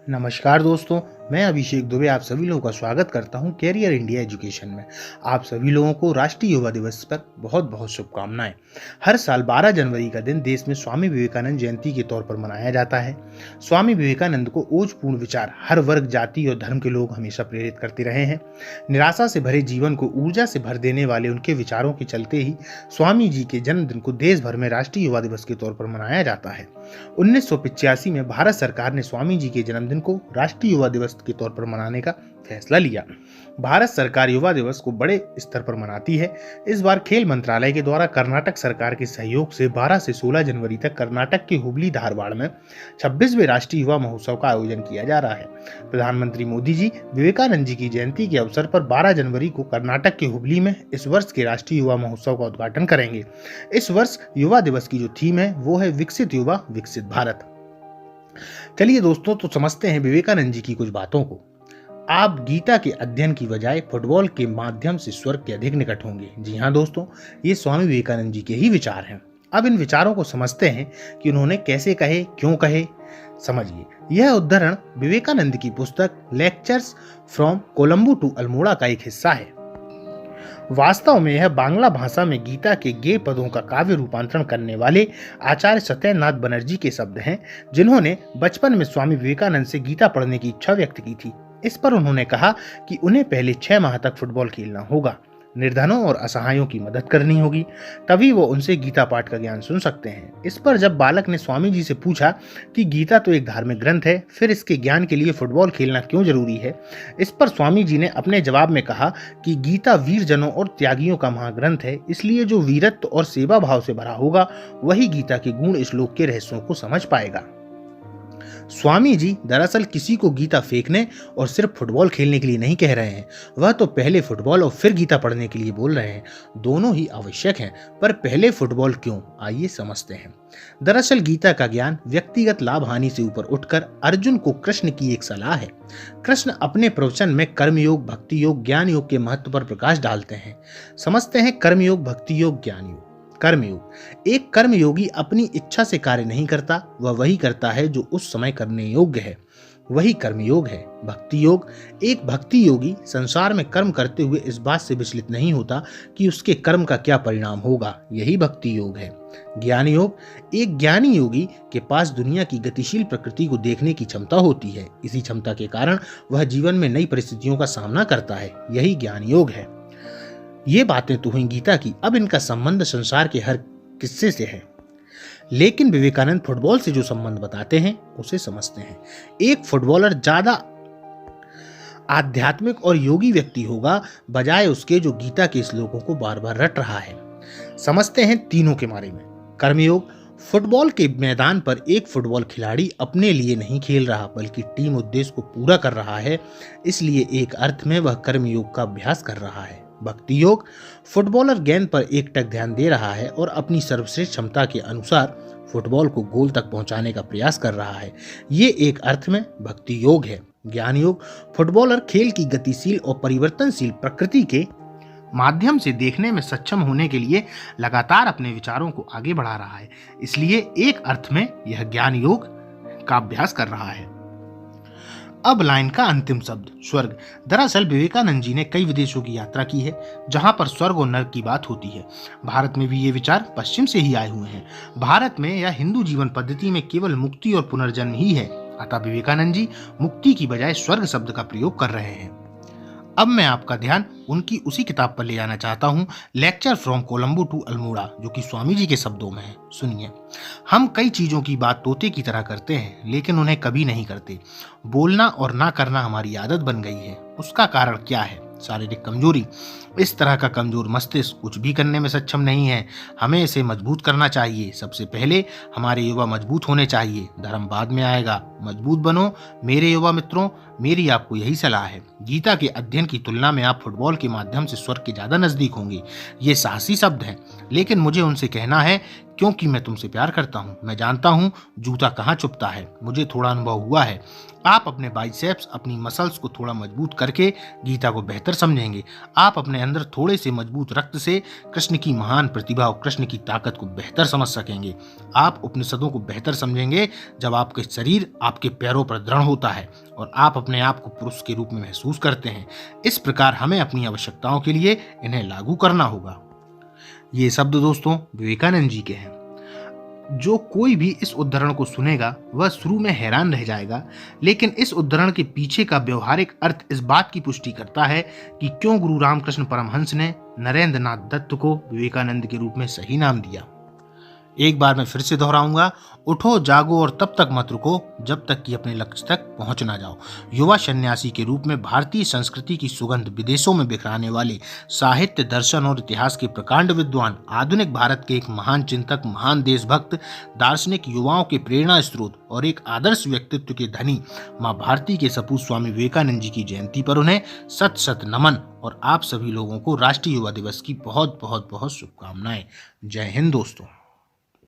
नमस्कार दोस्तों, मैं अभिषेक दुबे आप सभी लोगों का स्वागत करता हूं कैरियर इंडिया एजुकेशन में। आप सभी लोगों को राष्ट्रीय युवा दिवस पर बहुत बहुत शुभकामनाएं। हर साल 12 जनवरी का दिन देश में स्वामी विवेकानंद जयंती के तौर पर मनाया जाता है। स्वामी विवेकानंद को ओजपूर्ण विचार हर वर्ग, जाति और धर्म के लोग हमेशा प्रेरित करते रहे हैं। निराशा से भरे जीवन को ऊर्जा से भर देने वाले उनके विचारों के चलते ही स्वामी जी के जन्मदिन को देश भर में राष्ट्रीय युवा दिवस के तौर पर मनाया जाता है। 1985 में भारत सरकार ने स्वामी जी के जन्मदिन को राष्ट्रीय युवा दिवस के तौर पर मनाने का फैसला लिया। भारत सरकार युवा दिवस को बड़े स्तर पर मनाती है। इस बार खेल मंत्रालय के द्वारा कर्नाटक सरकार के सहयोग से 12 से 16 जनवरी तक कर्नाटक के हुबली धारवाड़ में 26वें राष्ट्रीय युवा महोत्सव का आयोजन किया जा रहा है। प्रधानमंत्री मोदी जी विवेकानंद जी की जयंती के अवसर पर 12 जनवरी को कर्नाटक के हुबली में इस वर्ष के राष्ट्रीय युवा महोत्सव का उद्घाटन करेंगे। इस वर्ष युवा दिवस की जो थीम है वो है विकसित युवा विकसित भारत। चलिए दोस्तों, तो समझते हैं विवेकानंद जी की कुछ बातों को। आप गीता के अध्ययन की बजाय फुटबॉल के माध्यम से स्वर्ग के अधिक निकट होंगे। जी हाँ दोस्तों, ये स्वामी विवेकानंद जी के ही विचार हैं। अब इन विचारों को समझते हैं कि उन्होंने कैसे कहे, क्यों कहे। समझिए, यह उद्धरण विवेकानंद की पुस्तक lectures from Colombo to Almora का एक हिस्सा है। वास्तव में यह बांग्ला भाषा में गीता के गे पदों का काव्य रूपांतरण करने वाले आचार्य सत्यनाथ बनर्जी के शब्द हैं, जिन्होंने बचपन में स्वामी विवेकानंद से गीता पढ़ने की इच्छा व्यक्त की थी। इस पर उन्होंने कहा कि उन्हें पहले 6 माह तक फुटबॉल खेलना होगा, निर्धनों और असहायों की मदद करनी होगी, तभी वो उनसे गीता पाठ का ज्ञान सुन सकते हैं। इस पर जब बालक ने स्वामी जी से पूछा कि गीता तो एक धार्मिक ग्रंथ है, फिर इसके ज्ञान के लिए फुटबॉल खेलना क्यों जरूरी है, इस पर स्वामी जी ने अपने जवाब में कहा कि गीता वीर जनों और त्यागियों का महाग्रंथ है, इसलिए जो वीरत्व और सेवा भाव से भरा होगा वही गीता के गुण श्लोक के रहस्यों को समझ पाएगा। स्वामी जी दरअसल किसी को गीता फेंकने और सिर्फ फुटबॉल खेलने के लिए नहीं कह रहे हैं। वह तो पहले फुटबॉल और फिर गीता पढ़ने के लिए बोल रहे हैं। दोनों ही आवश्यक हैं, पर पहले फुटबॉल क्यों, आइए समझते हैं। दरअसल गीता का ज्ञान व्यक्तिगत लाभ हानि से ऊपर उठकर अर्जुन को कृष्ण की एक सलाह है। कृष्ण अपने प्रवचन में कर्मयोग, भक्ति योग, ज्ञान योग के महत्व पर प्रकाश डालते हैं। समझते हैं कर्मयोग, भक्ति योग, ज्ञान योग। कर्मयोग, एक कर्मयोगी अपनी इच्छा से कार्य नहीं करता, वह वही करता है जो उस समय करने योग्य है, वही कर्मयोग है। भक्ति योग, एक भक्ति योगी संसार में कर्म करते हुए इस बात से विचलित नहीं होता कि उसके कर्म का क्या परिणाम होगा, यही भक्ति योग है। ज्ञान योग, एक ज्ञानी योगी के पास दुनिया की गतिशील प्रकृति को देखने की क्षमता होती है। इसी क्षमता के कारण वह जीवन में नई परिस्थितियों का सामना करता है, यही ज्ञान योग है। ये बातें तो हुई गीता की। अब इनका संबंध संसार के हर किस्से से है, लेकिन विवेकानंद फुटबॉल से जो संबंध बताते हैं उसे समझते हैं। एक फुटबॉलर ज्यादा आध्यात्मिक और योगी व्यक्ति होगा बजाय उसके जो गीता के श्लोकों को बार बार रट रहा है। समझते हैं तीनों के बारे में। कर्मयोग, फुटबॉल के मैदान पर एक फुटबॉल खिलाड़ी अपने लिए नहीं खेल रहा बल्कि टीम उद्देश्य को पूरा कर रहा है, इसलिए एक अर्थ में वह कर्मयोग का अभ्यास कर रहा है। भक्ति योग, फुटबॉलर गेंद पर एकटक ध्यान दे रहा है और अपनी सर्वश्रेष्ठ क्षमता के अनुसार फुटबॉल को गोल तक पहुंचाने का प्रयास कर रहा है, ये एक अर्थ में भक्ति योग है। ज्ञान योग, फुटबॉलर खेल की गतिशील और परिवर्तनशील प्रकृति के माध्यम से देखने में सक्षम होने के लिए लगातार अपने विचारों को आगे बढ़ा रहा है, इसलिए एक अर्थ में यह ज्ञान योग का अभ्यास कर रहा है। अब लाइन का अंतिम शब्द स्वर्ग। दरअसल विवेकानंद जी ने कई विदेशों की यात्रा की है जहां पर स्वर्ग और नरक की बात होती है। भारत में भी ये विचार पश्चिम से ही आए हुए हैं। भारत में या हिंदू जीवन पद्धति में केवल मुक्ति और पुनर्जन्म ही है, अतः विवेकानंद जी मुक्ति की बजाय स्वर्ग शब्द का प्रयोग कर रहे हैं। अब मैं आपका ध्यान उनकी उसी किताब पर ले जाना चाहता हूँ, lecture from Colombo to Almora, जो कि स्वामी जी के शब्दों में है। सुनिए, हम कई चीजों की बात तोते की तरह करते हैं लेकिन उन्हें कभी नहीं करते। बोलना और ना करना हमारी आदत बन गई है। उसका कारण क्या है? शारीरिक कमजोरी। इस तरह का कमजोर मस्तिष्क कुछ भी करने में सक्षम नहीं है। हमें इसे मजबूत करना चाहिए। सबसे पहले हमारे युवा मजबूत होने चाहिए, धर्म बाद में आएगा। मजबूत बनो मेरे युवा मित्रों, मेरी आपको यही सलाह है। गीता के अध्ययन की तुलना में आप फुटबॉल के माध्यम से स्वर्ग के ज्यादा नजदीक होंगे। ये साहसी शब्द हैं, लेकिन मुझे उनसे कहना है क्योंकि मैं तुमसे प्यार करता हूँ। मैं जानता हूँ जूता कहाँ चुभता है, मुझे थोड़ा अनुभव हुआ है। आप अपने बाइसेप्स, अपनी मसल्स को थोड़ा मजबूत करके गीता को बेहतर समझेंगे। आप अपने अंदर थोड़े से मजबूत रक्त से कृष्ण की महान प्रतिभा और कृष्ण की ताकत को बेहतर समझ सकेंगे। आप उपनिषदों को बेहतर समझेंगे जब आपके शरीर आपके पैरों पर दृढ़ होता है और आप अपने आप को पुरुष के रूप में महसूस करते हैं। इस प्रकार हमें अपनी आवश्यकताओं के लिए इन्हें लागू करना होगा। ये शब्द दोस्तों विवेकानंद जी के हैं। जो कोई भी इस उद्धरण को सुनेगा वह शुरू में हैरान रह जाएगा, लेकिन इस उद्धरण के पीछे का व्यवहारिक अर्थ इस बात की पुष्टि करता है कि क्यों गुरु रामकृष्ण परमहंस ने नरेंद्र नाथ दत्त को विवेकानंद के रूप में सही नाम दिया। एक बार मैं फिर से दोहराऊंगा, उठो जागो और तब तक मत रुको जब तक कि अपने लक्ष्य तक पहुंच ना जाओ। युवा सन्यासी के रूप में भारतीय संस्कृति की सुगंध विदेशों में बिखराने वाले साहित्य, दर्शन और इतिहास के प्रकांड विद्वान, आधुनिक भारत के एक महान चिंतक, महान देशभक्त, दार्शनिक, युवाओं के प्रेरणा स्रोत और एक आदर्श व्यक्तित्व के धनी माँ भारती के सपूत स्वामी विवेकानंद जी की जयंती पर उन्हें सत सत नमन और आप सभी लोगों को राष्ट्रीय युवा दिवस की बहुत बहुत बहुत शुभकामनाएं। जय हिंद दोस्तों।